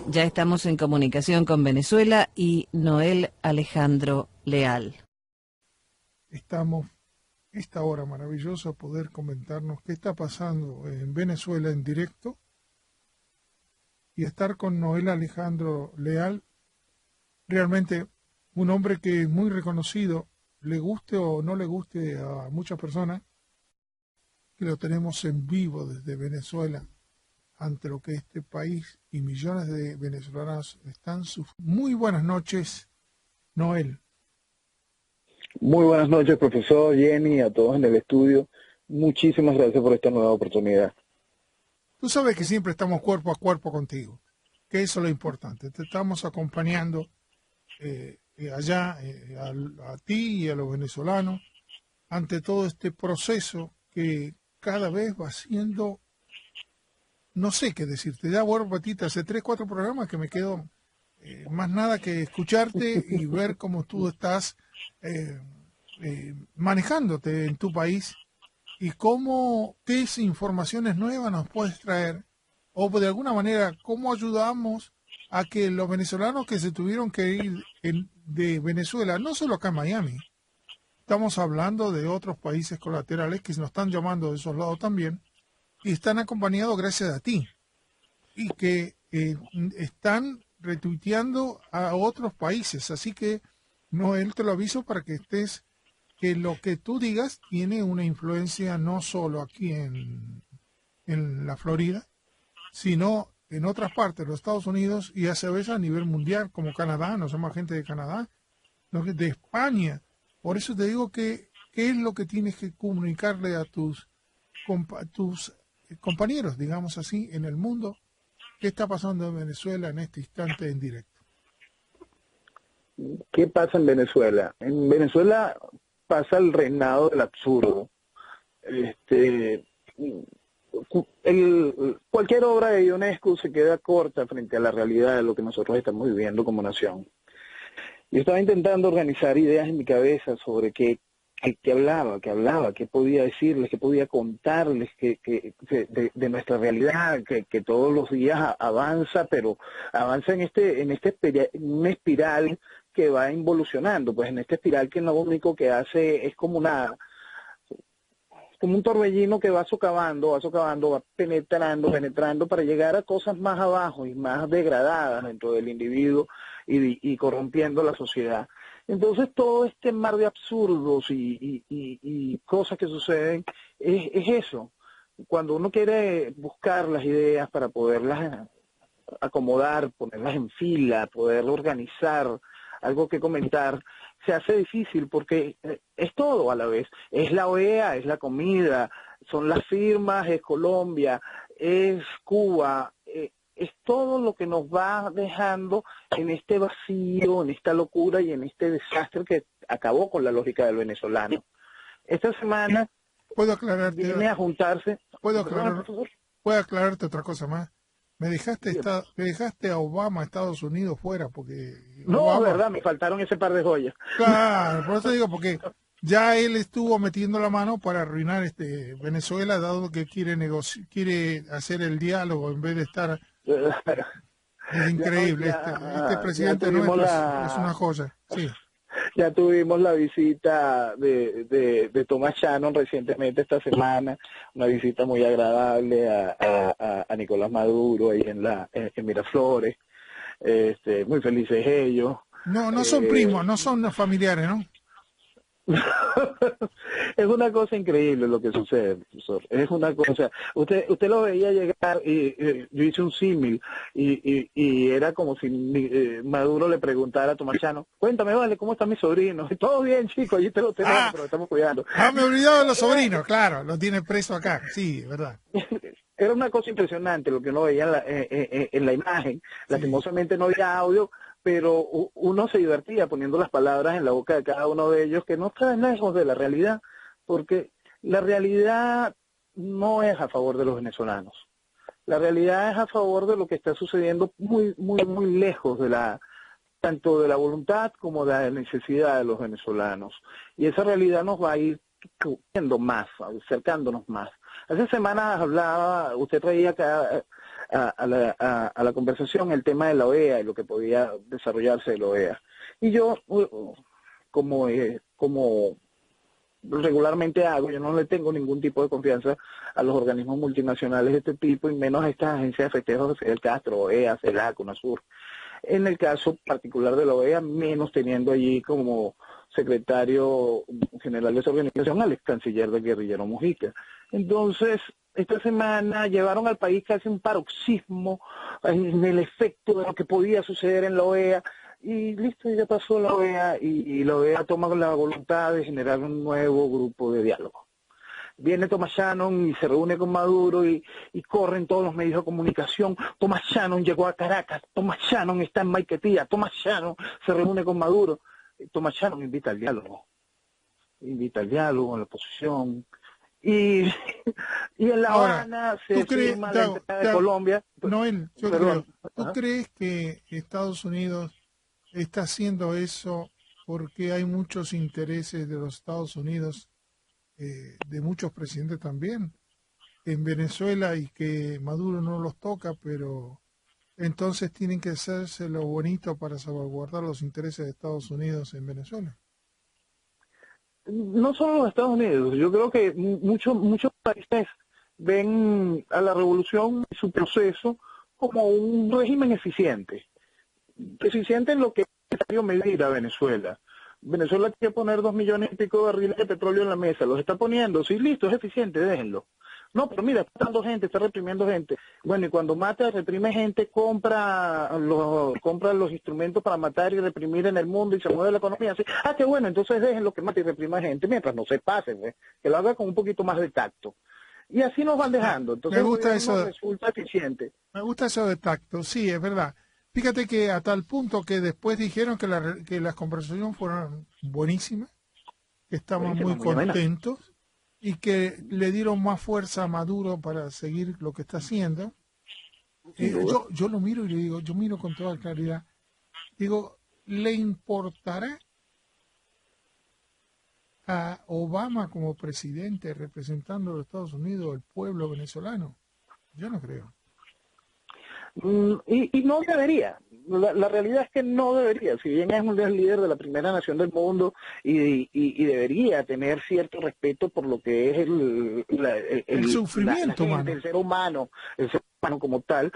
Ya estamos en comunicación con Venezuela y Noel Alejandro Leal. Estamos esta hora maravillosa poder comentarnos qué está pasando en Venezuela en directo y estar con Noel Alejandro Leal, realmente un hombre que es muy reconocido, le guste o no le guste a muchas personas, que lo tenemos en vivo desde Venezuela, ante lo que este país y millones de venezolanos están sufriendo. Muy buenas noches, Noel. Muy buenas noches, profesor, Jenny, a todos en el estudio. Muchísimas gracias por esta nueva oportunidad. Tú sabes que siempre estamos cuerpo a cuerpo contigo, que eso es lo importante. Te estamos acompañando allá a ti y a los venezolanos ante todo este proceso que cada vez va siendo, no sé qué decirte. Ya, bueno, Patita, hace 3, 4 programas que me quedo más nada que escucharte y ver cómo tú estás manejándote en tu país y cómo, qué informaciones nuevas nos puedes traer o de alguna manera cómo ayudamos a que los venezolanos que se tuvieron que ir de Venezuela, no solo acá en Miami, estamos hablando de otros países colaterales que nos están llamando de esos lados también y están acompañados gracias a ti y que están retuiteando a otros países. Así que, Noel, te lo aviso para que estés, que lo que tú digas tiene una influencia no solo aquí en la Florida, sino en otras partes de los Estados Unidos y a veces a nivel mundial, como Canadá, nos llama gente de Canadá, de España. Por eso te digo que, ¿qué es lo que tienes que comunicarle a tus compañeros, digamos así, en el mundo? ¿Qué está pasando en Venezuela en este instante en directo? ¿Qué pasa en Venezuela? En Venezuela pasa el reinado del absurdo. Cualquier obra de Ionesco se queda corta frente a la realidad de lo que nosotros estamos viviendo como nación. Yo estaba intentando organizar ideas en mi cabeza sobre qué hablaba, qué podía decirles, qué podía contarles de nuestra realidad, que todos los días avanza, pero avanza en una espiral que va involucionando, pues en esta espiral que lo único que hace es como un torbellino que va socavando, va penetrando para llegar a cosas más abajo y más degradadas dentro del individuo y corrompiendo la sociedad. Entonces todo este mar de absurdos y cosas que suceden es eso. Cuando uno quiere buscar las ideas para poderlas acomodar, ponerlas en fila, poder organizar algo que comentar, se hace difícil porque es todo a la vez. Es la OEA, es la comida, son las firmas, es Colombia, es Cuba, es todo lo que nos va dejando en este vacío, en esta locura y en este desastre que acabó con la lógica del venezolano. Esta semana ¿Puedo aclararte? Viene a juntarse. ¿Puedo aclararte otra cosa más? Me dejaste a Obama, a Estados Unidos fuera, porque no, Obama, verdad, me faltaron ese par de joyas. Claro, por eso digo, porque ya él estuvo metiendo la mano para arruinar Venezuela, dado que quiere hacer el diálogo en vez de estar. Es increíble, este presidente nuestro es una joya, sí. Ya tuvimos la visita de Thomas Shannon recientemente esta semana, una visita muy agradable a Nicolás Maduro ahí en Miraflores, muy felices ellos. No son primos, no son familiares, ¿no? Es una cosa increíble lo que sucede, profesor. Es una cosa. Usted lo veía llegar y yo hice un símil y era como si Maduro le preguntara a Tomás Chano, cuéntame, vale, ¿cómo está mi sobrino? Todo bien, chico, allí te lo tenemos, pero lo estamos cuidando. Me he olvidado de los sobrinos, claro, los tiene preso acá, sí, verdad. Era una cosa impresionante lo que uno veía en la imagen. Lastimosamente no había audio, pero uno se divertía poniendo las palabras en la boca de cada uno de ellos, que no está lejos de la realidad, porque la realidad no es a favor de los venezolanos. La realidad es a favor de lo que está sucediendo muy, muy, muy lejos tanto de la voluntad como de la necesidad de los venezolanos. Y esa realidad nos va a ir viendo más, acercándonos más. Hace semanas usted traía acá a la conversación el tema de la OEA y lo que podía desarrollarse de la OEA. Y yo, como regularmente hago, yo no le tengo ningún tipo de confianza a los organismos multinacionales de este tipo, y menos a estas agencias de festejos de Fidel Castro, OEA, CELAC, UNASUR. En el caso particular de la OEA, menos teniendo allí como secretario general de esa organización al ex canciller del guerrillero Mujica. Entonces, esta semana llevaron al país casi un paroxismo en el efecto de lo que podía suceder en la OEA, y listo, ya pasó la OEA, y la OEA toma la voluntad de generar un nuevo grupo de diálogo. Viene Thomas Shannon y se reúne con Maduro y corren todos los medios de comunicación. Thomas Shannon llegó a Caracas, Thomas Shannon está en Maiquetía, Thomas Shannon se reúne con Maduro. Thomas Shannon invita al diálogo en la oposición. Y en La Habana se firma la entrada de Colombia. Noel, Perdón. ¿Tú crees que Estados Unidos está haciendo eso porque hay muchos intereses de los Estados Unidos, de muchos presidentes también, en Venezuela, y que Maduro no los toca, pero entonces tienen que hacerse lo bonito para salvaguardar los intereses de Estados Unidos en Venezuela? No solo los Estados Unidos, yo creo que muchos países ven a la revolución y su proceso como un régimen eficiente en lo que es necesario medir a Venezuela. Venezuela quiere poner 2 millones y pico de barriles de petróleo en la mesa, los está poniendo, sí, listo, es eficiente, déjenlo. No, pero mira, está matando gente, está reprimiendo gente. Bueno, y cuando mata, reprime gente, compra los instrumentos para matar y reprimir en el mundo y se mueve la economía así. Ah, qué bueno, entonces déjenlo que mate y reprima gente mientras no se pase, ¿ves? Que lo haga con un poquito más de tacto. Y así nos van dejando. Entonces Me gusta eso. Resulta eficiente. Me gusta eso de tacto, sí, es verdad. Fíjate que a tal punto que después dijeron que las conversaciones fueron buenísimas, que estaban muy contentos y que le dieron más fuerza a Maduro para seguir lo que está haciendo. Yo lo miro y le digo, yo miro con toda claridad, digo, ¿le importará a Obama como presidente representando a los Estados Unidos el pueblo venezolano? Yo no creo. Y no debería. La realidad es que no debería. Si bien es un líder de la primera nación del mundo y debería tener cierto respeto por lo que es el sufrimiento humano, el ser humano como tal,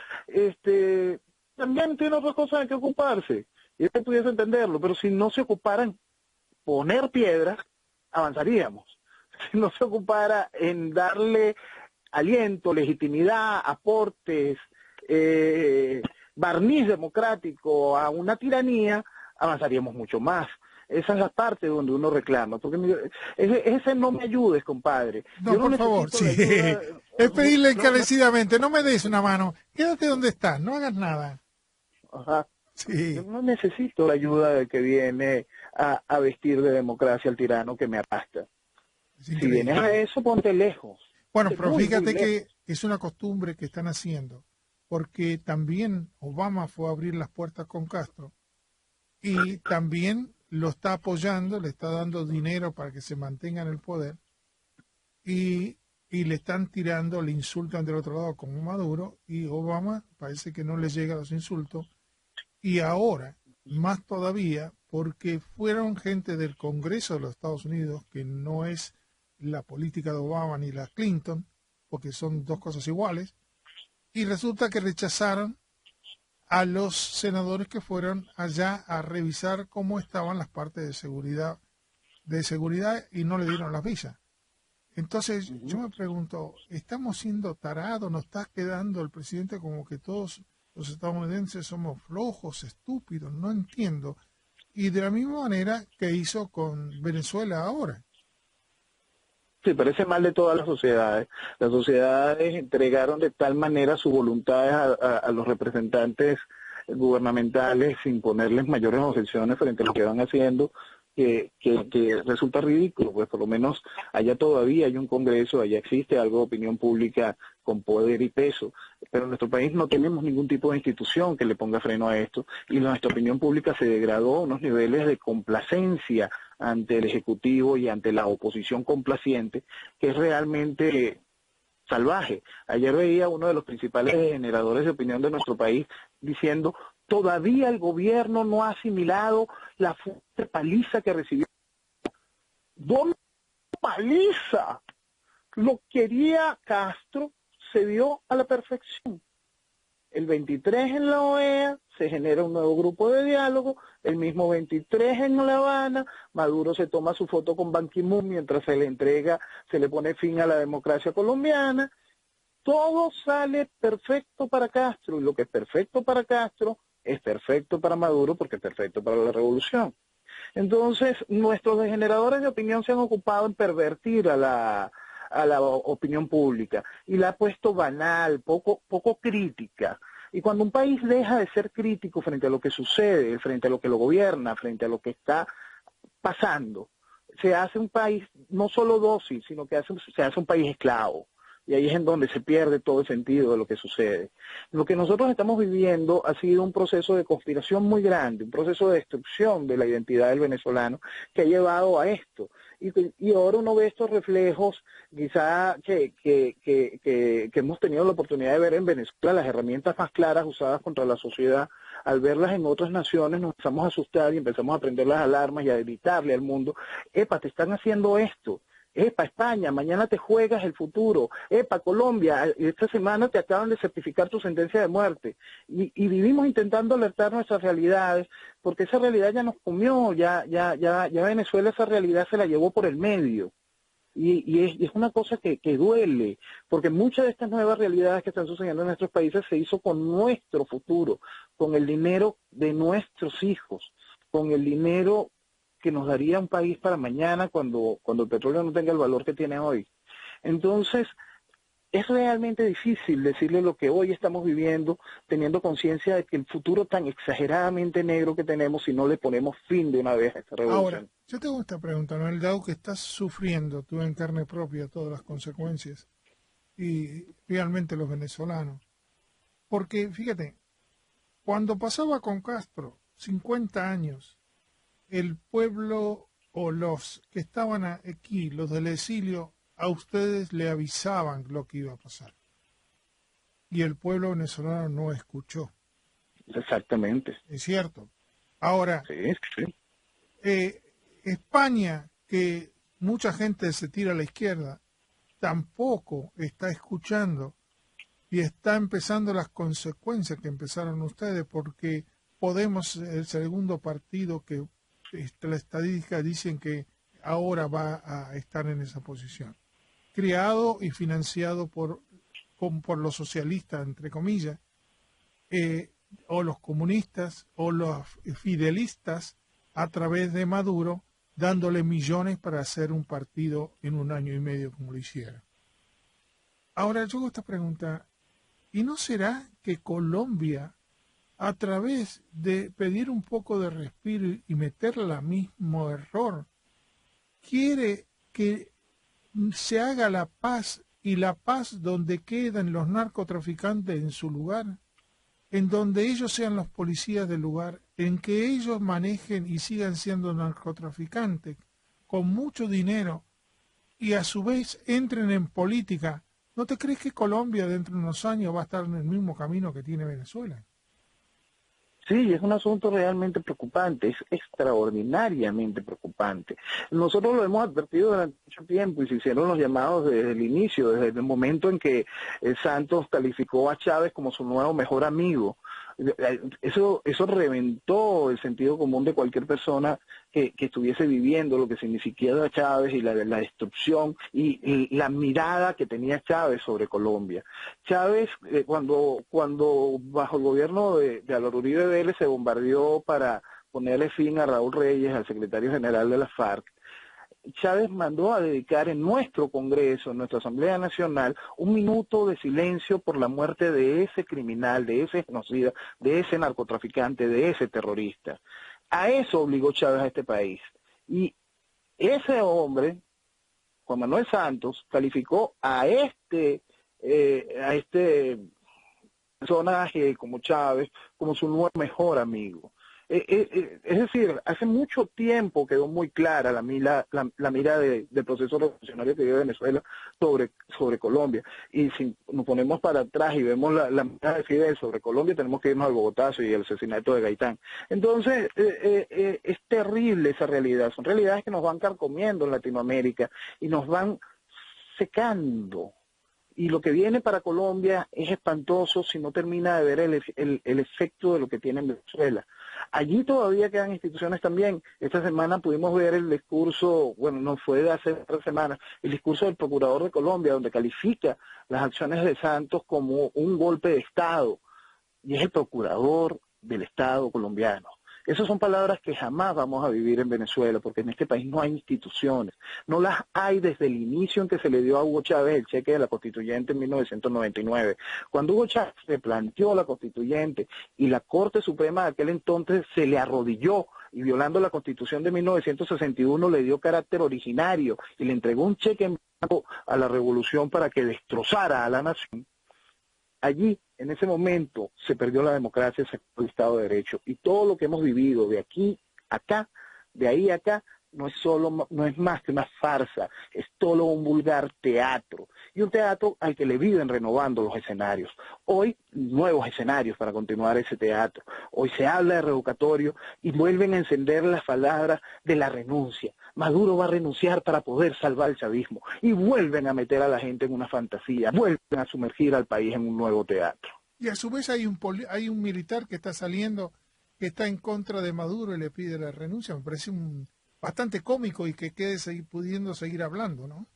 también tiene otras cosas de que ocuparse. Y esto pudiese entenderlo, pero si no se ocuparan poner piedras, avanzaríamos. Si no se ocupara en darle aliento, legitimidad, aportes, barniz democrático a una tiranía, avanzaríamos mucho más. Esa es la parte donde uno reclama, porque ese no me ayudes, compadre. No, por favor, sí. Es pedirle encarecidamente, no me des una mano, quédate donde estás, no hagas nada. Ajá. Sí. Yo no necesito la ayuda del que viene a vestir de democracia al tirano que me apasta. Si vienes a eso, ponte lejos. Bueno, pero fíjate que es una costumbre que están haciendo, porque también Obama fue a abrir las puertas con Castro y también lo está apoyando, le está dando dinero para que se mantenga en el poder y le están tirando, le insultan del otro lado como Maduro, y Obama parece que no le llega los insultos, y ahora más todavía porque fueron gente del Congreso de los Estados Unidos, que no es la política de Obama ni la Clinton, porque son dos cosas iguales, y resulta que rechazaron a los senadores que fueron allá a revisar cómo estaban las partes de seguridad y no le dieron las visas. Entonces yo me pregunto, ¿estamos siendo tarados? ¿Nos está quedando el presidente como que todos los estadounidenses somos flojos, estúpidos? No entiendo. Y de la misma manera que hizo con Venezuela ahora. Sí, parece mal de todas las sociedades. Las sociedades entregaron de tal manera su voluntad a los representantes gubernamentales sin ponerles mayores objeciones frente a lo que van haciendo, que resulta ridículo. Pues por lo menos allá todavía hay un Congreso, allá existe algo de opinión pública con poder y peso, pero en nuestro país no tenemos ningún tipo de institución que le ponga freno a esto, y nuestra opinión pública se degradó a unos niveles de complacencia ante el Ejecutivo y ante la oposición complaciente, que es realmente salvaje. Ayer veía a uno de los principales generadores de opinión de nuestro país diciendo, todavía el gobierno no ha asimilado la fuerte paliza que recibió. ¿Dónde paliza? Lo quería Castro, se dio a la perfección. El 23 en la OEA se genera un nuevo grupo de diálogo, el mismo 23 en La Habana, Maduro se toma su foto con Ban Ki-moon mientras se le entrega, se le pone fin a la democracia colombiana. Todo sale perfecto para Castro, y lo que es perfecto para Castro es perfecto para Maduro porque es perfecto para la revolución. Entonces, nuestros generadores de opinión se han ocupado en pervertir a la opinión pública y la ha puesto banal, poco crítica. Y cuando un país deja de ser crítico frente a lo que sucede, frente a lo que lo gobierna, frente a lo que está pasando, se hace un país no solo dócil, sino que se hace un país esclavo. Y ahí es en donde se pierde todo el sentido de lo que sucede. Lo que nosotros estamos viviendo ha sido un proceso de conspiración muy grande, un proceso de destrucción de la identidad del venezolano que ha llevado a esto. Y ahora uno ve estos reflejos, quizá que hemos tenido la oportunidad de ver en Venezuela, las herramientas más claras usadas contra la sociedad. Al verlas en otras naciones nos empezamos a asustar y empezamos a prender las alarmas y a gritarle al mundo, epa, te están haciendo esto. Epa, España, mañana te juegas el futuro. Epa, Colombia, esta semana te acaban de certificar tu sentencia de muerte. Y vivimos intentando alertar nuestras realidades, porque esa realidad ya nos comió, ya Venezuela esa realidad se la llevó por el medio. Y es una cosa que duele, porque muchas de estas nuevas realidades que están sucediendo en nuestros países se hizo con nuestro futuro, con el dinero de nuestros hijos, con el dinero que nos daría un país para mañana cuando el petróleo no tenga el valor que tiene hoy. Entonces, es realmente difícil decirle lo que hoy estamos viviendo, teniendo conciencia de que el futuro tan exageradamente negro que tenemos si no le ponemos fin de una vez a esta revolución. Ahora, yo tengo esta pregunta, Noel, dado que estás sufriendo tú en carne propia todas las consecuencias, y realmente los venezolanos, porque fíjate, cuando pasaba con Castro, 50 años, el pueblo o los que estaban aquí, los del exilio, a ustedes le avisaban lo que iba a pasar. Y el pueblo venezolano no escuchó. Exactamente. Es cierto. Ahora, sí. España, que mucha gente se tira a la izquierda, tampoco está escuchando y está empezando las consecuencias que empezaron ustedes, porque Podemos, el segundo partido que la estadística dicen que ahora va a estar en esa posición, creado y financiado por los socialistas, entre comillas, o los comunistas o los fidelistas a través de Maduro, dándole millones para hacer un partido en 1 año y medio como lo hicieron. Ahora yo hago esta pregunta, ¿y no será que Colombia, a través de pedir un poco de respiro y meterle el mismo error, quiere que se haga la paz, y la paz donde quedan los narcotraficantes en su lugar, en donde ellos sean los policías del lugar, en que ellos manejen y sigan siendo narcotraficantes con mucho dinero y a su vez entren en política? ¿No te crees que Colombia dentro de unos años va a estar en el mismo camino que tiene Venezuela? Sí, es un asunto realmente preocupante, es extraordinariamente preocupante. Nosotros lo hemos advertido durante mucho tiempo y se hicieron los llamados desde el inicio, desde el momento en que Santos calificó a Chávez como su nuevo mejor amigo. Eso reventó el sentido común de cualquier persona que estuviese viviendo lo que significaba Chávez y la destrucción y la mirada que tenía Chávez sobre Colombia. Chávez, cuando bajo el gobierno de Álvaro Uribe Vélez se bombardeó para ponerle fin a Raúl Reyes, al secretario general de la FARC, Chávez mandó a dedicar en nuestro Congreso, en nuestra Asamblea Nacional, 1 minuto de silencio por la muerte de ese criminal, de ese genocida, de ese narcotraficante, de ese terrorista. A eso obligó Chávez a este país. Y ese hombre, Juan Manuel Santos, calificó a este personaje como Chávez como su nuevo mejor amigo. Es decir, hace mucho tiempo quedó muy clara la mira del proceso revolucionario que vive Venezuela sobre Colombia. Y si nos ponemos para atrás y vemos la mirada de Fidel sobre Colombia, tenemos que irnos al Bogotazo y el asesinato de Gaitán. Entonces, es terrible esa realidad. Son realidades que nos van carcomiendo en Latinoamérica y nos van secando. Y lo que viene para Colombia es espantoso si no termina de ver el efecto de lo que tiene en Venezuela. Allí todavía quedan instituciones también. Esta semana pudimos ver el discurso, bueno, no fue de hace 3 semanas, el discurso del Procurador de Colombia, donde califica las acciones de Santos como un golpe de Estado. Y es el Procurador del Estado colombiano. Esas son palabras que jamás vamos a vivir en Venezuela, porque en este país no hay instituciones. No las hay desde el inicio en que se le dio a Hugo Chávez el cheque de la Constituyente en 1999. Cuando Hugo Chávez se planteó la Constituyente y la Corte Suprema de aquel entonces se le arrodilló y violando la Constitución de 1961 le dio carácter originario y le entregó un cheque en blanco a la revolución para que destrozara a la nación. Allí, en ese momento, se perdió la democracia, se perdió el Estado de Derecho. Y todo lo que hemos vivido de aquí a acá, de ahí a acá, no es más que una farsa, es todo un vulgar teatro. Y un teatro al que le viven renovando los escenarios. Hoy, nuevos escenarios para continuar ese teatro. Hoy se habla de revocatorio y vuelven a encender las palabras de la renuncia. Maduro va a renunciar para poder salvar el chavismo. Y vuelven a meter a la gente en una fantasía, vuelven a sumergir al país en un nuevo teatro. Y a su vez hay un militar que está saliendo, que está en contra de Maduro y le pide la renuncia. Me parece bastante cómico y que quede pudiendo seguir hablando, ¿no?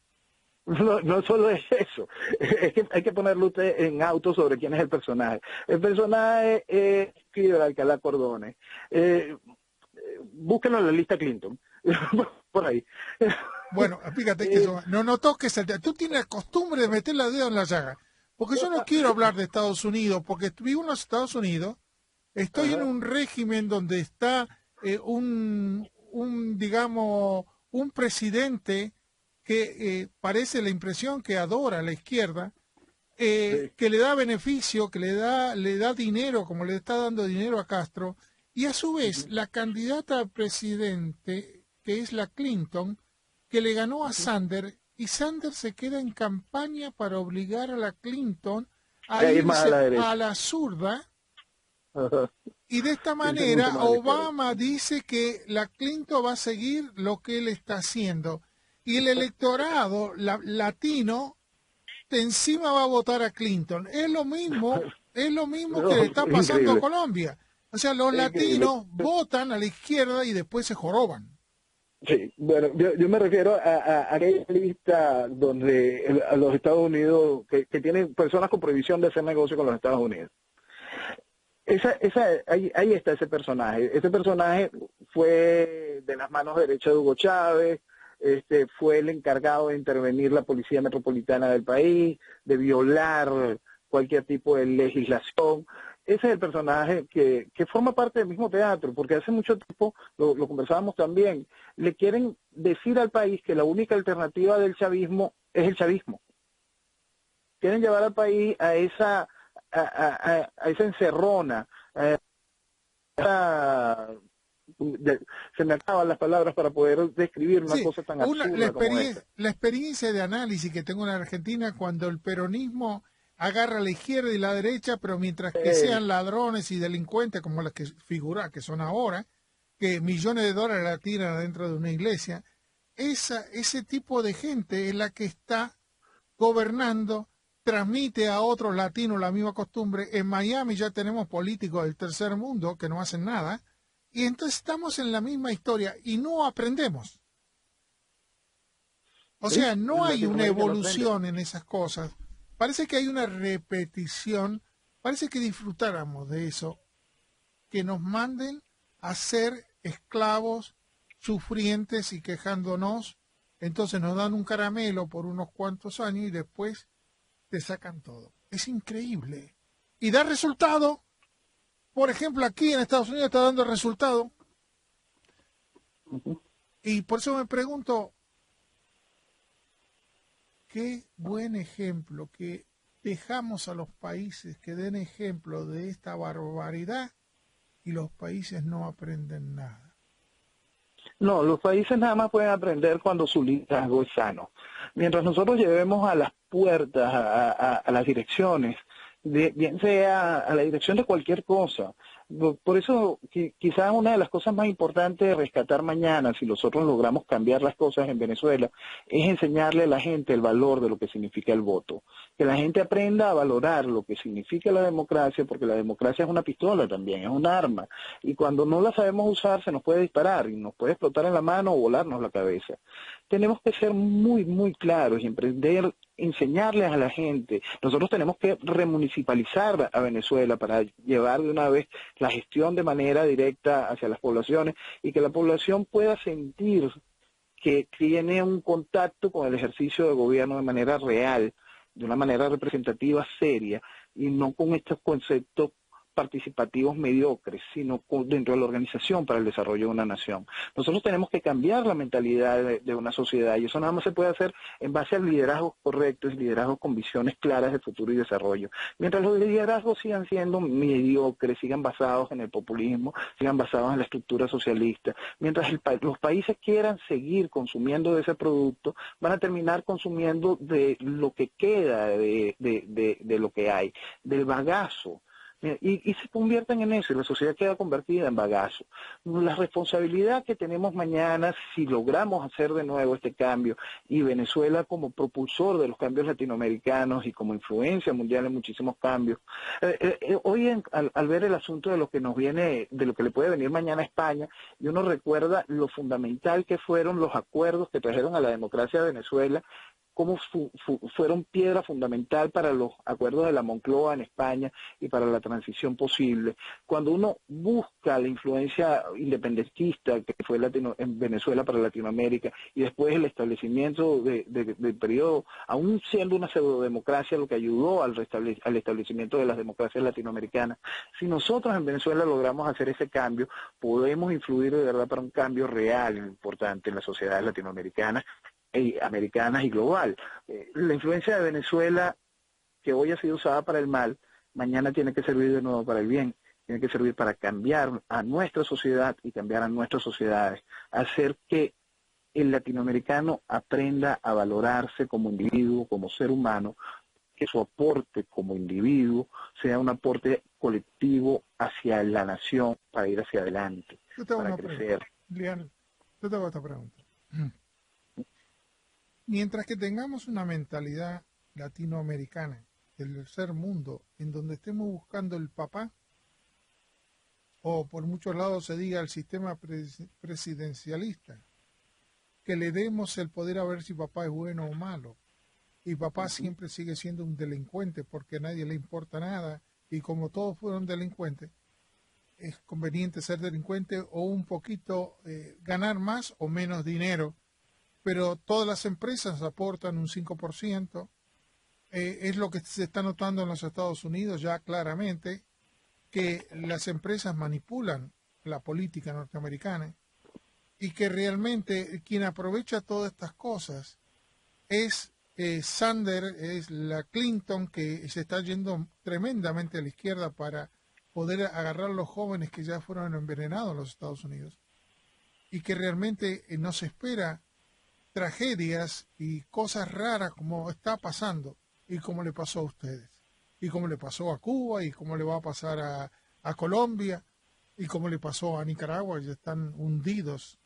No solo es eso, es que hay que ponerle usted en auto sobre quién es el personaje. El personaje es Fidel Alcalá Cordones. Búsquenlo en la lista Clinton, por ahí. Bueno, fíjate que no toques el tema. Tú tienes la costumbre de meter la dedo en la llaga. Porque yo no quiero hablar de Estados Unidos, porque vivo en los Estados Unidos, estoy en un régimen donde está digamos, un presidente que parece la impresión que adora a la izquierda, que le da beneficio, que le da dinero, como le está dando dinero a Castro, y a su vez la candidata a presidente, que es la Clinton, que le ganó a Sanders, y Sanders se queda en campaña para obligar a la Clinton a irse a la zurda, y de esta manera Obama dice que la Clinton va a seguir lo que él está haciendo, y el electorado latino de encima va a votar a Clinton. Es lo mismo que le está pasando a Colombia. O sea, los latinos votan a la izquierda y después se joroban. Sí, bueno, yo me refiero a aquella lista donde a los Estados Unidos, que tienen personas con prohibición de hacer negocio con los Estados Unidos. Ahí está ese personaje. Ese personaje fue de las manos derechas de Hugo Chávez, fue el encargado de intervenir la Policía Metropolitana del país, de violar cualquier tipo de legislación. Ese es el personaje que forma parte del mismo teatro, porque hace mucho tiempo, lo conversábamos también, le quieren decir al país que la única alternativa del chavismo es el chavismo. Quieren llevar al país a esa encerrona, se me acaban las palabras para poder describir una cosa tan absurda como esta. La experiencia de análisis que tengo en Argentina cuando el peronismo agarra a la izquierda y la derecha, pero mientras que sean ladrones y delincuentes como las que figuran, que son ahora, que millones de dólares la tiran dentro de una iglesia, ese tipo de gente es la que está gobernando, transmite a otros latinos la misma costumbre. En Miami ya tenemos políticos del tercer mundo que no hacen nada, y entonces estamos en la misma historia y no aprendemos. O sea, no hay una evolución en esas cosas. Parece que hay una repetición, parece que disfrutáramos de eso, que nos manden a ser esclavos, sufrientes y quejándonos, entonces nos dan un caramelo por unos cuantos años y después te sacan todo. Es increíble. Y da resultado. Por ejemplo, aquí en Estados Unidos está dando resultado. Y por eso me pregunto, qué buen ejemplo que dejamos a los países que den ejemplo de esta barbaridad y los países no aprenden nada. No, los países nada más pueden aprender cuando su liderazgo es sano. Mientras nosotros llevemos a las puertas, a las direcciones, bien sea a la dirección de cualquier cosa. Por eso quizás una de las cosas más importantes de rescatar mañana, si nosotros logramos cambiar las cosas en Venezuela, es enseñarle a la gente el valor de lo que significa el voto. Que la gente aprenda a valorar lo que significa la democracia, porque la democracia es una pistola también, es un arma. Y cuando no la sabemos usar, se nos puede disparar y nos puede explotar en la mano o volarnos la cabeza. Tenemos que ser muy, muy claros y emprender, enseñarles a la gente. Nosotros tenemos que remunicipalizar a Venezuela para llevar de una vez la gestión de manera directa hacia las poblaciones y que la población pueda sentir que tiene un contacto con el ejercicio de gobierno de manera real, de una manera representativa, seria, y no con estos conceptos participativos mediocres, sino dentro de la Organización para el Desarrollo de una Nación. Nosotros tenemos que cambiar la mentalidad de una sociedad y eso nada más se puede hacer en base a liderazgos correctos, liderazgos con visiones claras de futuro y desarrollo. Mientras los liderazgos sigan siendo mediocres, sigan basados en el populismo, sigan basados en la estructura socialista, mientras los países quieran seguir consumiendo de ese producto, van a terminar consumiendo de lo que queda de lo que hay, del bagazo. Y se convierten en eso, y la sociedad queda convertida en bagazo. La responsabilidad que tenemos mañana, si logramos hacer de nuevo este cambio, y Venezuela como propulsor de los cambios latinoamericanos y como influencia mundial en muchísimos cambios, hoy al ver el asunto de lo que nos viene, de lo que le puede venir mañana a España, y uno recuerda lo fundamental que fueron los acuerdos que trajeron a la democracia de Venezuela, cómo fueron piedra fundamental para los acuerdos de la Moncloa en España y para la transición posible. Cuando uno busca la influencia independentista que fue en Venezuela para Latinoamérica y después el establecimiento del periodo, aún siendo una pseudodemocracia, lo que ayudó al establecimiento de las democracias latinoamericanas, si nosotros en Venezuela logramos hacer ese cambio, podemos influir de verdad para un cambio real importante en las sociedades latinoamericanas americanas y global. La influencia de Venezuela, que hoy ha sido usada para el mal, mañana tiene que servir de nuevo para el bien, tiene que servir para cambiar a nuestra sociedad y cambiar a nuestras sociedades, hacer que el latinoamericano aprenda a valorarse como individuo, como ser humano, que su aporte como individuo sea un aporte colectivo hacia la nación para ir hacia adelante, para crecer. Lian, yo te hago esta pregunta. Mientras que tengamos una mentalidad latinoamericana del tercer mundo, en donde estemos buscando el papá, o por muchos lados se diga el sistema presidencialista, que le demos el poder a ver si papá es bueno o malo, y papá siempre sigue siendo un delincuente porque a nadie le importa nada, y como todos fueron delincuentes, es conveniente ser delincuente o un poquito ganar más o menos dinero, pero todas las empresas aportan un 5%, es lo que se está notando en los Estados Unidos ya claramente, que las empresas manipulan la política norteamericana y que realmente quien aprovecha todas estas cosas es Sanders, es la Clinton, que se está yendo tremendamente a la izquierda para poder agarrar a los jóvenes que ya fueron envenenados en los Estados Unidos y que realmente no se espera tragedias y cosas raras como está pasando y como le pasó a ustedes y como le pasó a Cuba y como le va a pasar a Colombia y como le pasó a Nicaragua. Ya están hundidos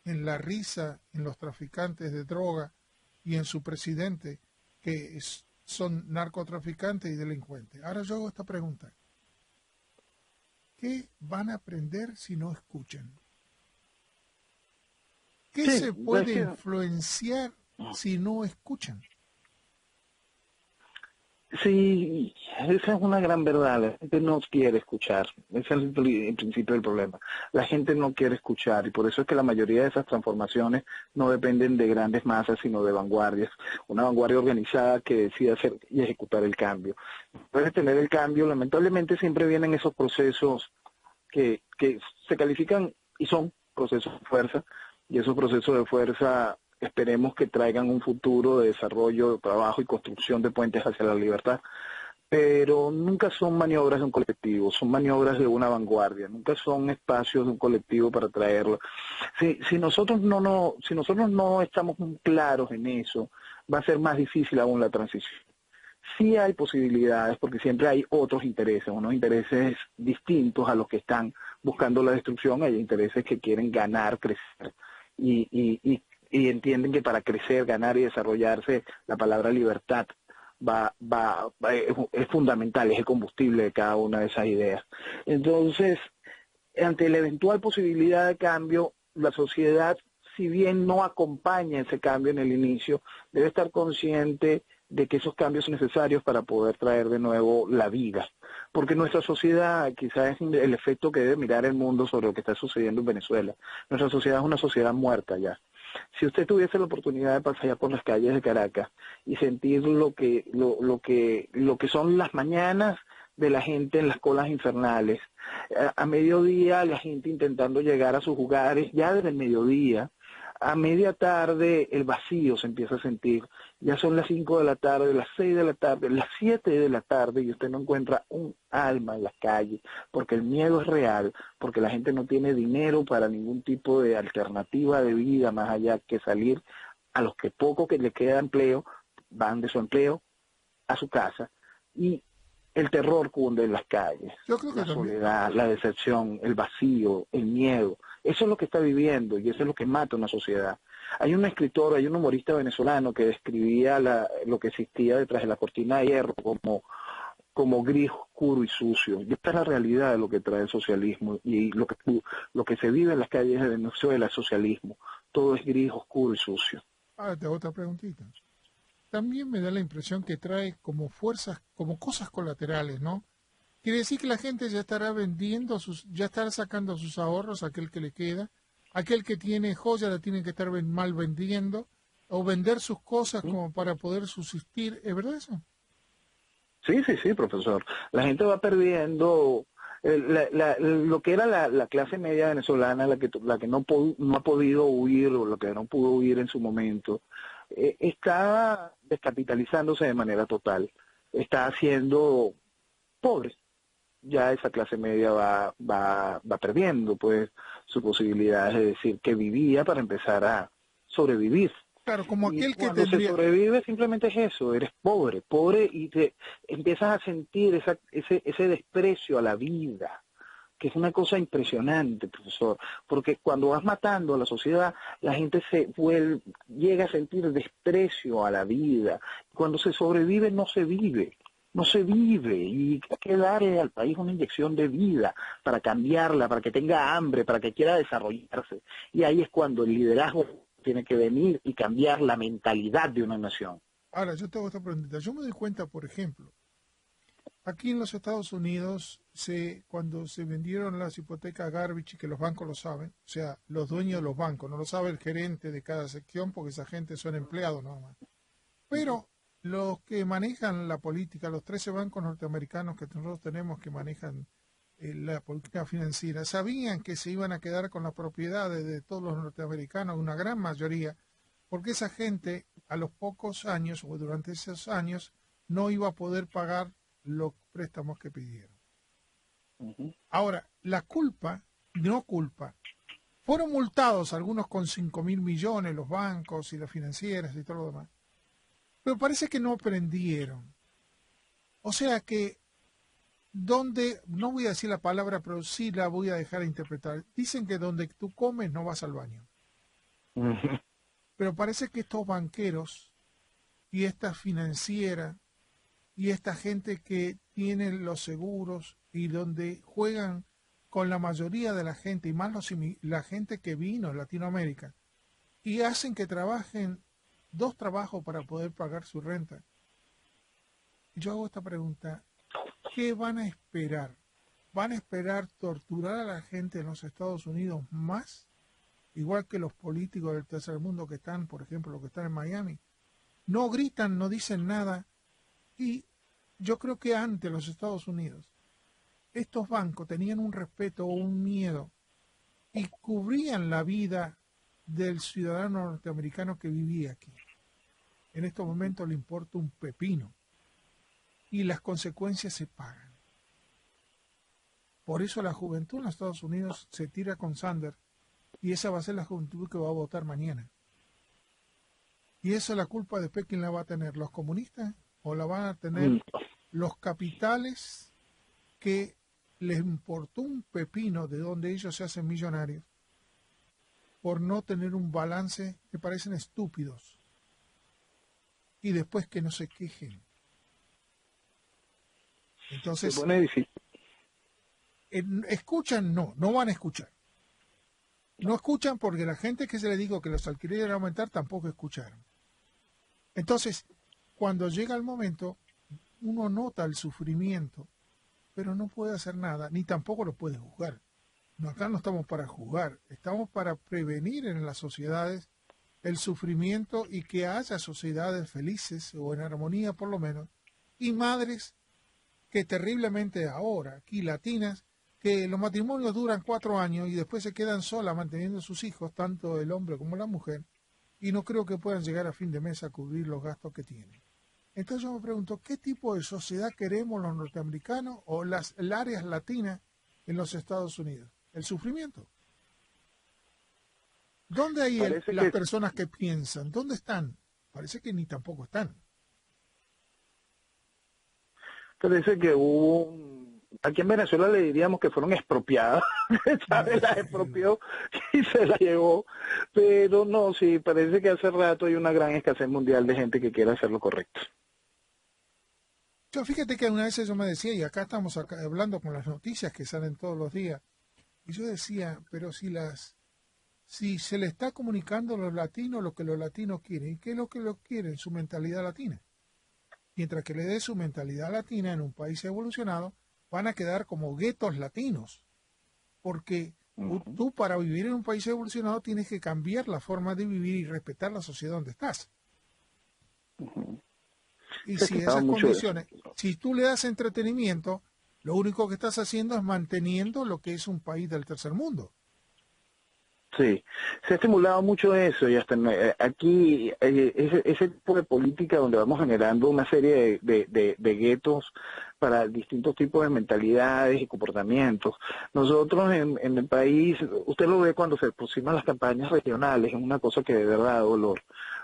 en la risa, en los traficantes de droga y en su presidente, que son narcotraficantes y delincuentes. Ahora yo hago esta pregunta: ¿qué van a aprender si no escuchan? ¿Qué se puede influenciar si no escuchan? Sí, esa es una gran verdad. La gente no quiere escuchar. Ese es el principio del problema. La gente no quiere escuchar y por eso es que la mayoría de esas transformaciones no dependen de grandes masas, sino de vanguardias. Una vanguardia organizada que decide hacer y ejecutar el cambio. Después de tener el cambio, lamentablemente siempre vienen esos procesos que se califican y son procesos de fuerza. Y esos procesos de fuerza esperemos que traigan un futuro de desarrollo, de trabajo y construcción de puentes hacia la libertad. pero nunca son maniobras de un colectivo, son maniobras de una vanguardia, nunca son espacios de un colectivo para traerlo. Si nosotros no estamos muy claros en eso, va a ser más difícil aún la transición. Sí hay posibilidades, porque siempre hay otros intereses, unos intereses distintos a los que están buscando la destrucción. Hay intereses que quieren ganar, crecer, y entienden que para crecer, ganar y desarrollarse, la palabra libertad es fundamental, es el combustible de cada una de esas ideas. Entonces, ante la eventual posibilidad de cambio, la sociedad, si bien no acompaña ese cambio en el inicio, debe estar consciente de que esos cambios son necesarios para poder traer de nuevo la vida. Porque nuestra sociedad, quizás es el efecto que debe mirar el mundo sobre lo que está sucediendo en Venezuela. Nuestra sociedad es una sociedad muerta ya. Si usted tuviese la oportunidad de pasear por las calles de Caracas y sentir lo que son las mañanas de la gente en las colas infernales, a mediodía la gente intentando llegar a sus hogares ya desde el mediodía, a media tarde el vacío se empieza a sentir, ya son las 5 de la tarde, las 6 de la tarde, las 7 de la tarde y usted no encuentra un alma en las calles, porque el miedo es real, porque la gente no tiene dinero para ningún tipo de alternativa de vida más allá que salir. A los que poco que le queda empleo, van de su empleo a su casa, y el terror cunde en las calles, Yo creo que la también, soledad, la decepción, el vacío, el miedo. Eso es lo que está viviendo y eso es lo que mata una sociedad. Hay un escritor, hay un humorista venezolano que describía lo que existía detrás de la cortina de hierro como gris, oscuro y sucio. Y esta es la realidad de lo que trae el socialismo y lo que se vive en las calles de Venezuela es socialismo. Todo es gris, oscuro y sucio. ahora te hago otra preguntita. También me da la impresión que trae como fuerzas, como cosas colaterales, ¿no? Quiere decir que la gente ya estará vendiendo, ya estará sacando sus ahorros, aquel que le queda, aquel que tiene joya la tiene que estar mal vendiendo, o vender sus cosas como para poder subsistir. ¿Es verdad eso? Sí, profesor. La gente va perdiendo lo que era la clase media venezolana, la que no ha podido huir o la que no pudo huir en su momento, está descapitalizándose de manera total. Está siendo pobre. Ya esa clase media va perdiendo pues sus posibilidades de decir que vivía para empezar a sobrevivir. Claro, como Y aquel que cuando se tendría, sobrevive simplemente es eso, eres pobre y te empiezas a sentir ese desprecio a la vida, que es una cosa impresionante, profesor, porque cuando vas matando a la sociedad, la gente llega a sentir desprecio a la vida. Cuando se sobrevive no se vive. No se vive y hay que darle al país una inyección de vida para cambiarla, para que tenga hambre, para que quiera desarrollarse. Y ahí es cuando el liderazgo tiene que venir y cambiar la mentalidad de una nación. ahora yo te hago esta preguntita. Yo me doy cuenta, por ejemplo, aquí en los Estados Unidos, cuando se vendieron las hipotecas garbage, y que los bancos lo saben, o sea, los dueños de los bancos, no lo sabe el gerente de cada sección porque esa gente son empleados nada más. Pero los que manejan la política, los 13 bancos norteamericanos que nosotros tenemos que manejan la política financiera, sabían que se iban a quedar con las propiedades de todos los norteamericanos, una gran mayoría, porque esa gente a los pocos años o durante esos años no iba a poder pagar los préstamos que pidieron. Ahora, la culpa, no culpa, fueron multados algunos con 5.000 millones, los bancos y las financieras y todo lo demás, pero parece que no aprendieron. O sea que no voy a decir la palabra, pero sí la voy a dejar interpretar. Dicen que donde tú comes no vas al baño. Pero parece que estos banqueros y esta financiera y esta gente que tiene los seguros y donde juegan con la mayoría de la gente y más la gente que vino en Latinoamérica y hacen que trabajen 2 trabajos para poder pagar su renta. Yo hago esta pregunta, ¿qué van a esperar? ¿Van a esperar torturar a la gente en los Estados Unidos más? Igual que los políticos del tercer mundo que están, por ejemplo, los que están en Miami. No gritan, no dicen nada. Y yo creo que antes los Estados Unidos, estos bancos tenían un respeto o un miedo y cubrían la vida del ciudadano norteamericano que vivía aquí. En estos momentos le importa un pepino. y las consecuencias se pagan. Por eso la juventud en los Estados Unidos se tira con Sanders y esa va a ser la juventud que va a votar mañana. Y esa es la culpa después, ¿quién la va a tener? ¿Los comunistas o la van a tener los capitales que les importó un pepino de donde ellos se hacen millonarios por no tener un balance que parecen estúpidos? Y después que no se quejen. Entonces, escuchan, no van a escuchar. No escuchan porque la gente que se les dijo que los alquileres iban a aumentar tampoco escucharon. Entonces, cuando llega el momento, uno nota el sufrimiento, pero no puede hacer nada, ni tampoco lo puede juzgar. No, acá no estamos para juzgar, estamos para prevenir en las sociedades el sufrimiento y que haya sociedades felices o en armonía por lo menos, y madres que terriblemente ahora, aquí latinas, que los matrimonios duran 4 años y después se quedan solas manteniendo a sus hijos, tanto el hombre como la mujer, y no creo que puedan llegar a fin de mes a cubrir los gastos que tienen. Entonces yo me pregunto, ¿qué tipo de sociedad queremos los norteamericanos o las áreas latinas en los Estados Unidos? ¿El sufrimiento? ¿Dónde hay las personas que piensan? ¿Dónde están? Parece que ni tampoco están. Parece que aquí en Venezuela le diríamos que fueron expropiadas. Chávez las expropió y se las llevó. Pero no, sí, parece que hace rato hay una gran escasez mundial de gente que quiere hacer lo correcto. Fíjate que una vez yo me decía, y acá estamos hablando con las noticias que salen todos los días, y yo decía, pero si se le está comunicando a los latinos lo que los latinos quieren, ¿y qué es lo que los quieren? Su mentalidad latina. Mientras que le dé su mentalidad latina en un país evolucionado, van a quedar como guetos latinos. Porque tú para vivir en un país evolucionado tienes que cambiar la forma de vivir y respetar la sociedad donde estás. Y si esas condiciones, si tú le das entretenimiento, lo único que estás haciendo es manteniendo lo que es un país del tercer mundo. Sí, se ha estimulado mucho eso y hasta aquí ese tipo de política donde vamos generando una serie de guetos para distintos tipos de mentalidades y comportamientos. Nosotros en el país, usted lo ve cuando se aproximan las campañas regionales, es una cosa que de verdad da dolor,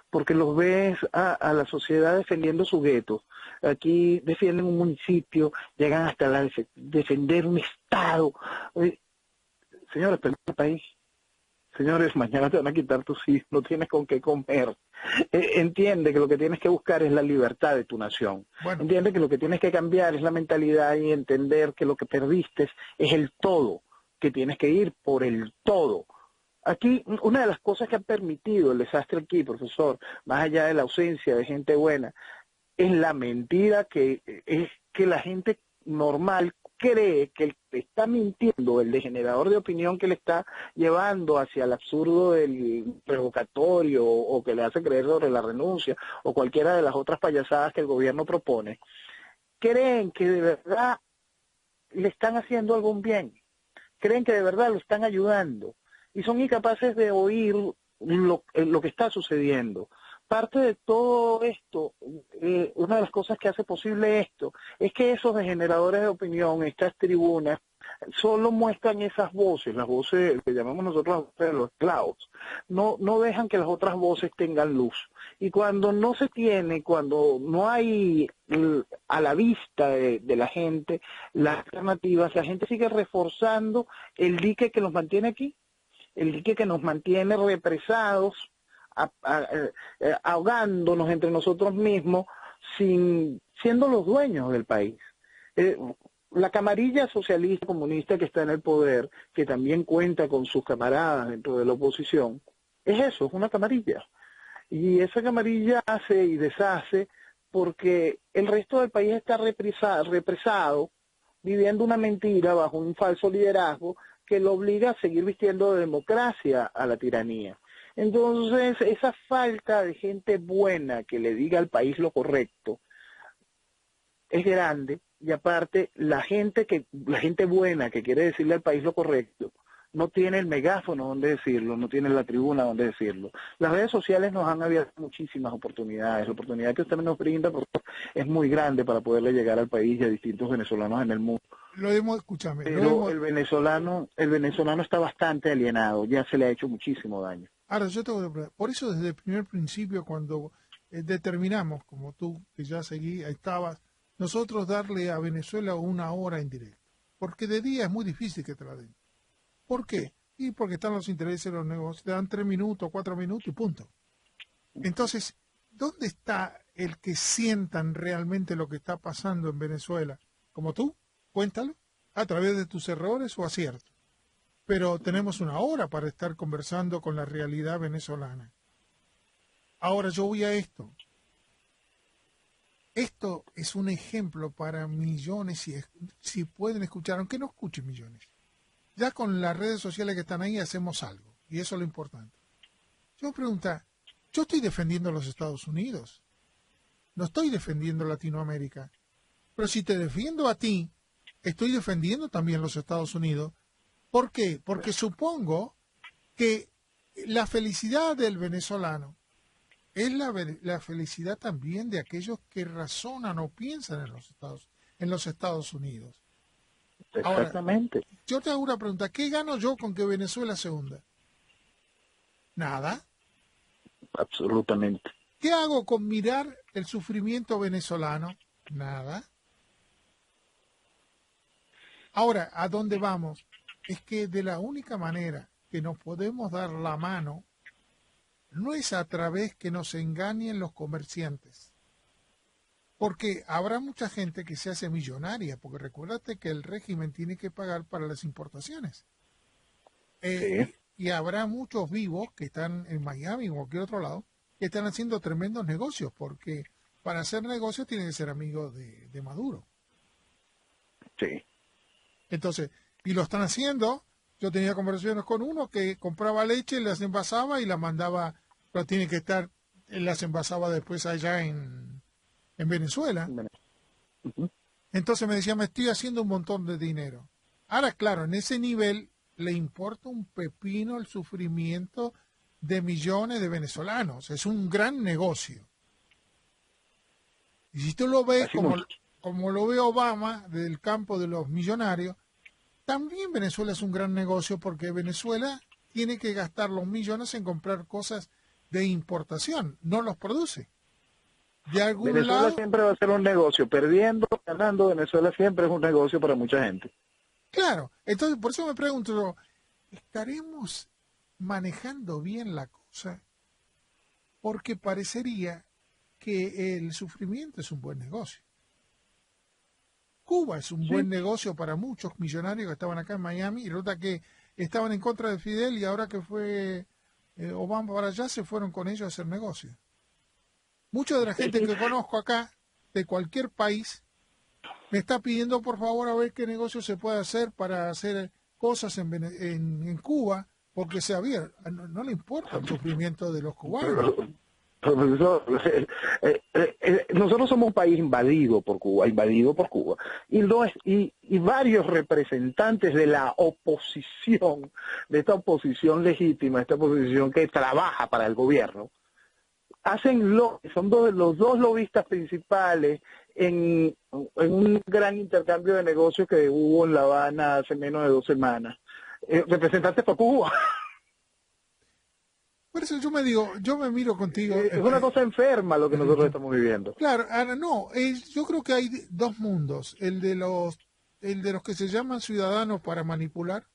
porque los ves a la sociedad defendiendo su gueto. Aquí defienden un municipio, llegan hasta defender un estado. Señores, perdón el país. Señores, mañana te van a quitar tus hijos, no tienes con qué comer. Entiende que lo que tienes que buscar es la libertad de tu nación. Bueno. Entiende que lo que tienes que cambiar es la mentalidad y entender que lo que perdiste es el todo, que tienes que ir por el todo. Aquí, una de las cosas que ha permitido el desastre aquí, profesor, más allá de la ausencia de gente buena, es la mentira que la gente normal cree que está mintiendo, el degenerador de opinión que le está llevando hacia el absurdo del revocatorio o que le hace creer sobre la renuncia o cualquiera de las otras payasadas que el gobierno propone, creen que de verdad le están haciendo algún bien, creen que de verdad lo están ayudando y son incapaces de oír lo que está sucediendo. Parte de todo esto, una de las cosas que hace posible esto, es que esos degeneradores de opinión, estas tribunas, solo muestran esas voces, las voces que llamamos nosotros las voces de los esclavos. No dejan que las otras voces tengan luz. Y cuando no se tiene, cuando no hay a la vista de la gente las alternativas, la gente sigue reforzando el dique que nos mantiene aquí, el dique que nos mantiene represados, ahogándonos entre nosotros mismos, siendo los dueños del país. La camarilla socialista comunista que está en el poder, que también cuenta con sus camaradas dentro de la oposición, es eso, es una camarilla. Y esa camarilla hace y deshace porque el resto del país está represado, viviendo una mentira bajo un falso liderazgo que lo obliga a seguir vistiendo de democracia a la tiranía. Entonces, esa falta de gente buena que le diga al país lo correcto es grande, y aparte la gente buena que quiere decirle al país lo correcto no tiene el megáfono donde decirlo, no tiene la tribuna donde decirlo. Las redes sociales nos han abierto muchísimas oportunidades. La oportunidad que usted nos brinda es muy grande para poderle llegar al país y a distintos venezolanos en el mundo. Escúchame. Pero el venezolano está bastante alienado, ya se le ha hecho muchísimo daño. Ahora, yo te voy a preguntar, por eso desde el primer principio, cuando determinamos, como tú, que ya estabas, nosotros darle a Venezuela 1 hora en directo. Porque de día es muy difícil que te la den. ¿Por qué? Y porque están los intereses de los negocios, te dan 3 minutos, 4 minutos y punto. Entonces, ¿dónde está el que sientan realmente lo que está pasando en Venezuela? Como tú, cuéntalo, a través de tus errores o aciertos. Pero tenemos 1 hora para estar conversando con la realidad venezolana. Ahora yo voy a esto. Esto es un ejemplo para millones, si pueden escuchar, aunque no escuchen millones. Ya con las redes sociales que están ahí hacemos algo, y eso es lo importante. Yo pregunto, yo estoy defendiendo a los Estados Unidos, no estoy defendiendo Latinoamérica, pero si te defiendo a ti, estoy defendiendo también los Estados Unidos. ¿Por qué? Porque supongo que la felicidad del venezolano es la felicidad también de aquellos que razonan o piensan en los Estados Unidos. Exactamente. Ahora, yo te hago una pregunta, ¿qué gano yo con que Venezuela se hunda? Nada. Absolutamente. ¿Qué hago con mirar el sufrimiento venezolano? Nada. Ahora, ¿a dónde vamos? Es que de la única manera que nos podemos dar la mano no es a través que nos engañen los comerciantes. Porque habrá mucha gente que se hace millonaria, porque recuérdate que el régimen tiene que pagar para las importaciones. Sí. Y habrá muchos vivos que están en Miami o cualquier otro lado, que están haciendo tremendos negocios, porque para hacer negocios tienen que ser amigos de Maduro. Sí. Entonces, y lo están haciendo. Yo tenía conversaciones con uno que compraba leche, las envasaba y la mandaba, pero tiene que estar, las envasaba después allá en Venezuela. Uh-huh. Entonces me decía, me estoy haciendo un montón de dinero. Ahora, claro, en ese nivel le importa un pepino el sufrimiento de millones de venezolanos. Es un gran negocio. Y si tú lo ves como lo ve Obama del campo de los millonarios, también Venezuela es un gran negocio porque Venezuela tiene que gastar los millones en comprar cosas de importación, no los produce. De algún Venezuela lado, siempre va a ser un negocio, perdiendo, ganando, Venezuela siempre es un negocio para mucha gente. Claro, entonces por eso me pregunto yo, ¿estaremos manejando bien la cosa? Porque parecería que el sufrimiento es un buen negocio. Cuba es un buen negocio para muchos millonarios que estaban acá en Miami y resulta que estaban en contra de Fidel y ahora que fue Obama para allá se fueron con ellos a hacer negocio. Mucha de la gente que conozco acá, de cualquier país, me está pidiendo por favor a ver qué negocio se puede hacer para hacer cosas en Cuba, porque se había, no le importa el sufrimiento de los cubanos. Profesor, nosotros somos un país invadido por Cuba, y varios representantes de la oposición, de esta oposición legítima, esta oposición que trabaja para el gobierno, son los dos lobistas principales en un gran intercambio de negocios que hubo en La Habana hace menos de 2 semanas. Representantes para Cuba. Por eso yo me miro contigo. Es una cosa enferma lo que nosotros estamos viviendo. Claro, ahora no, yo creo que hay dos mundos, el de los que se llaman ciudadanos para manipular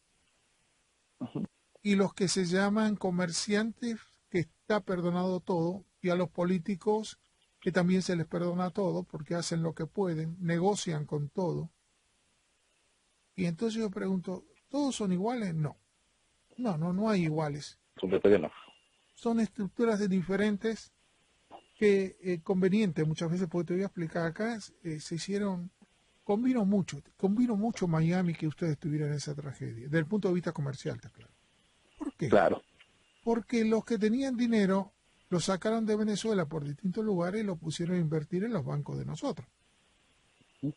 y los que se llaman comerciantes, que está perdonado todo, y a los políticos que también se les perdona todo porque hacen lo que pueden, negocian con todo. Y entonces yo pregunto, ¿todos son iguales? No hay iguales. Supuesto que no. Son estructuras diferentes que conveniente muchas veces, porque te voy a explicar acá, se hicieron, convino mucho Miami que ustedes tuvieran esa tragedia, desde el punto de vista comercial, está claro. ¿Por qué? Claro. Porque los que tenían dinero lo sacaron de Venezuela por distintos lugares y lo pusieron a invertir en los bancos de nosotros.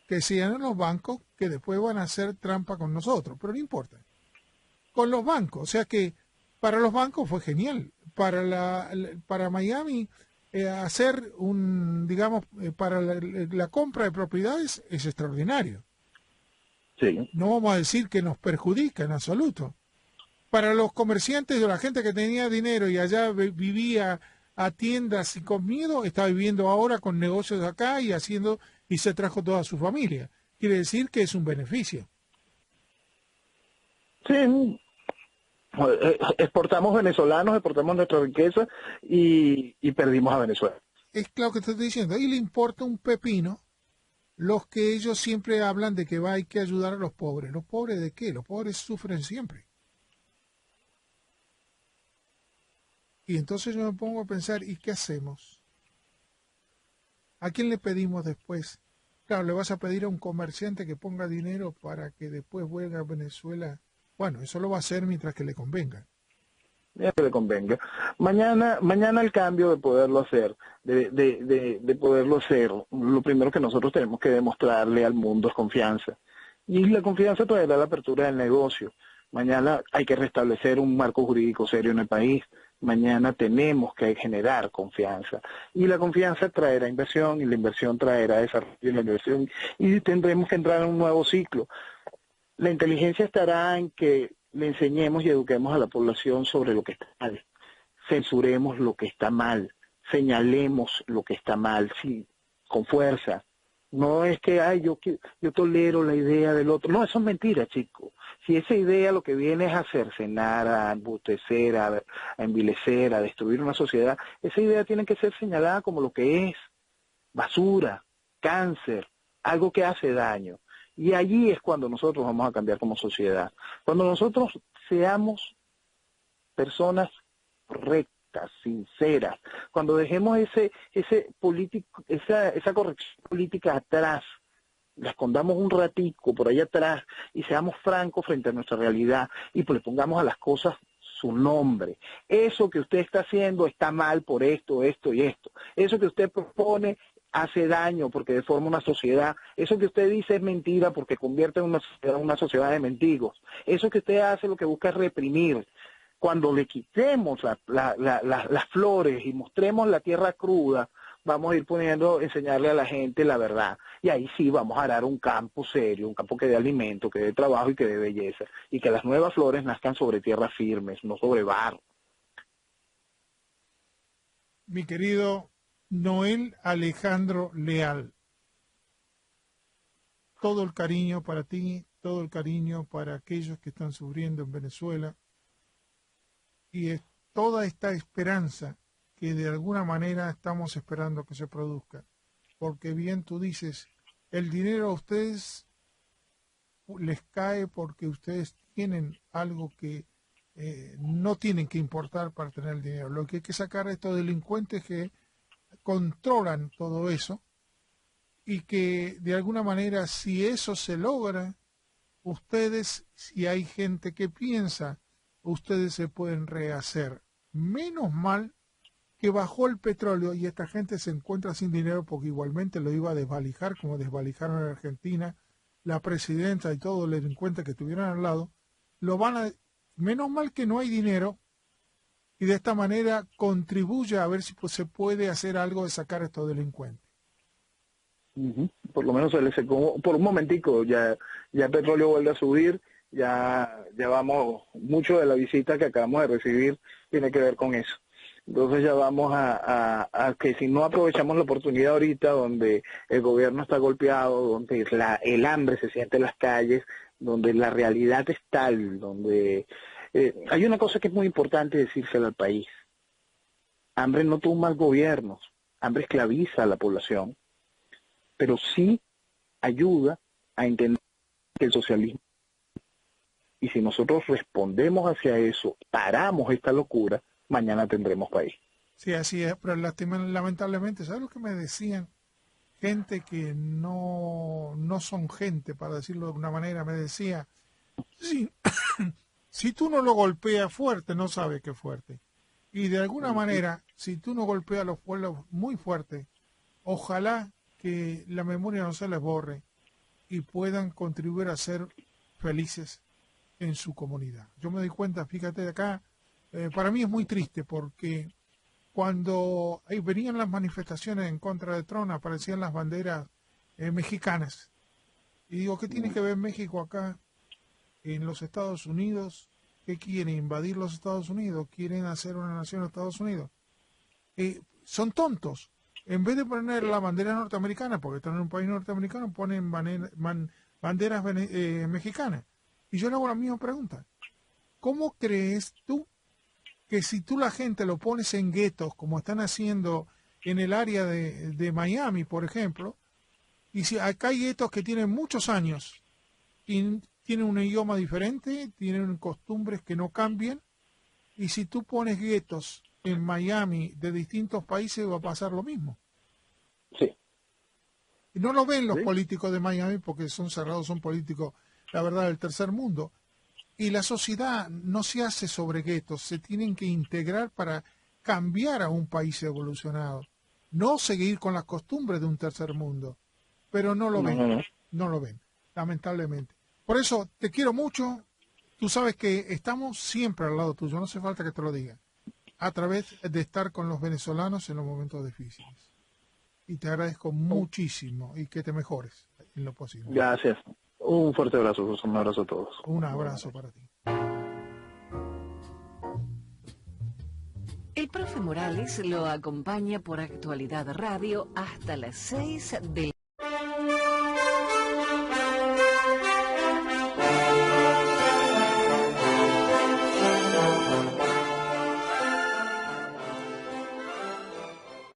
Que sean los bancos que después van a hacer trampa con nosotros, pero no importa. con los bancos. O sea que para los bancos fue genial. Para Miami, hacer digamos, para la compra de propiedades es extraordinario. Sí. No vamos a decir que nos perjudica en absoluto. Para los comerciantes o la gente que tenía dinero y allá vivía a tiendas y con miedo, está viviendo ahora con negocios acá y se trajo toda su familia. Quiere decir que es un beneficio. Sí, exportamos venezolanos, exportamos nuestra riqueza y perdimos a Venezuela. Es claro que te estoy diciendo. Ahí le importa un pepino los que ellos siempre hablan de que hay que ayudar a los pobres. ¿Los pobres de qué? Los pobres sufren siempre. Y entonces yo me pongo a pensar, ¿y qué hacemos? ¿A quién le pedimos después? Claro, le vas a pedir a un comerciante que ponga dinero para que después vuelva a Venezuela. Bueno, eso lo va a hacer mientras que le convenga. Ya que le convenga. Mañana el cambio de poderlo hacer, de poderlo hacer, lo primero que nosotros tenemos que demostrarle al mundo es confianza. Y la confianza traerá la apertura del negocio. Mañana hay que restablecer un marco jurídico serio en el país. Mañana tenemos que generar confianza. Y la confianza traerá inversión, y la inversión traerá desarrollo, y la inversión, y tendremos que entrar en un nuevo ciclo. La inteligencia estará en que le enseñemos y eduquemos a la población sobre lo que está mal. Censuremos lo que está mal. Señalemos lo que está mal, sí, con fuerza. No es que, yo tolero la idea del otro. No, eso es mentira, chico. Si esa idea lo que viene es a cercenar, a embustecer, a envilecer, a destruir una sociedad, esa idea tiene que ser señalada como lo que es: basura, cáncer, algo que hace daño. Y allí es cuando nosotros vamos a cambiar como sociedad. Cuando nosotros seamos personas correctas, sinceras, cuando dejemos esa corrección política atrás, la escondamos un ratico por ahí atrás y seamos francos frente a nuestra realidad y pues le pongamos a las cosas su nombre. Eso que usted está haciendo está mal por esto, esto y esto. Eso que usted propone hace daño porque deforma una sociedad. Eso que usted dice es mentira porque convierte en una sociedad de mendigos. Eso que usted hace lo que busca es reprimir. Cuando le quitemos las flores y mostremos la tierra cruda, vamos a ir enseñarle a la gente la verdad. Y ahí sí vamos a arar un campo serio, un campo que dé alimento, que dé trabajo y que dé belleza. Y que las nuevas flores nazcan sobre tierras firmes, no sobre barro. Mi querido Noel Alejandro Leal, todo el cariño para ti, todo el cariño para aquellos que están sufriendo en Venezuela y es toda esta esperanza que de alguna manera estamos esperando que se produzca. Porque bien tú dices, el dinero a ustedes les cae porque ustedes tienen algo que no tienen que importar para tener el dinero. Lo que hay que sacar a estos delincuentes que controlan todo eso y que de alguna manera si eso se logra, ustedes, si hay gente que piensa, ustedes se pueden rehacer. Menos mal que bajó el petróleo y esta gente se encuentra sin dinero porque igualmente lo iba a desvalijar como desvalijaron en Argentina la presidenta y todos los delincuentes que estuvieron al lado. Menos mal que no hay dinero y de esta manera contribuye a ver si se puede hacer algo de sacar a estos delincuentes. Por lo menos se le secó por un momentico, ya el petróleo vuelve a subir, ya vamos, mucho de la visita que acabamos de recibir tiene que ver con eso. Entonces ya vamos a que si no aprovechamos la oportunidad ahorita donde el gobierno está golpeado, donde el hambre se siente en las calles, donde la realidad es tal, donde hay una cosa que es muy importante decírsela al país. Hambre no tumba al gobierno, hambre esclaviza a la población, pero sí ayuda a entender que el socialismo, y si nosotros respondemos hacia eso, paramos esta locura, mañana tendremos país. Sí, así es, pero lamentablemente, ¿sabes lo que me decían? Gente que no son gente, para decirlo de alguna manera, me decía, sí, si tú no lo golpeas fuerte, no sabes qué es fuerte. Y de alguna manera, si tú no golpeas a los pueblos muy fuerte, ojalá que la memoria no se les borre y puedan contribuir a ser felices en su comunidad. Yo me doy cuenta, fíjate de acá, para mí es muy triste porque cuando venían las manifestaciones en contra de Trump aparecían las banderas mexicanas. Y digo, ¿qué tiene que ver México acá en los Estados Unidos? ¿Qué quieren? ¿Invadir los Estados Unidos? ¿Quieren hacer una nación de Estados Unidos? Son tontos. En vez de poner la bandera norteamericana, porque están en un país norteamericano, ponen banderas mexicanas. Y yo le hago la misma pregunta. ¿Cómo crees tú que si tú la gente lo pones en guetos, como están haciendo en el área de Miami, por ejemplo, y si acá hay guetos que tienen muchos años y tienen un idioma diferente, tienen costumbres que no cambian, y si tú pones guetos en Miami de distintos países va a pasar lo mismo? Sí. Y no lo ven los ¿Sí? políticos de Miami porque son cerrados, son políticos, la verdad, del tercer mundo. Y la sociedad no se hace sobre guetos, se tienen que integrar para cambiar a un país evolucionado, no seguir con las costumbres de un tercer mundo. Pero no lo ven, no lo ven, lamentablemente. Por eso te quiero mucho, tú sabes que estamos siempre al lado tuyo, no hace falta que te lo diga, a través de estar con los venezolanos en los momentos difíciles. Y te agradezco muchísimo y que te mejores en lo posible. Gracias. Un fuerte abrazo, José. Un abrazo a todos. Un abrazo para ti. El profe Morales lo acompaña por Actualidad Radio hasta las 6 de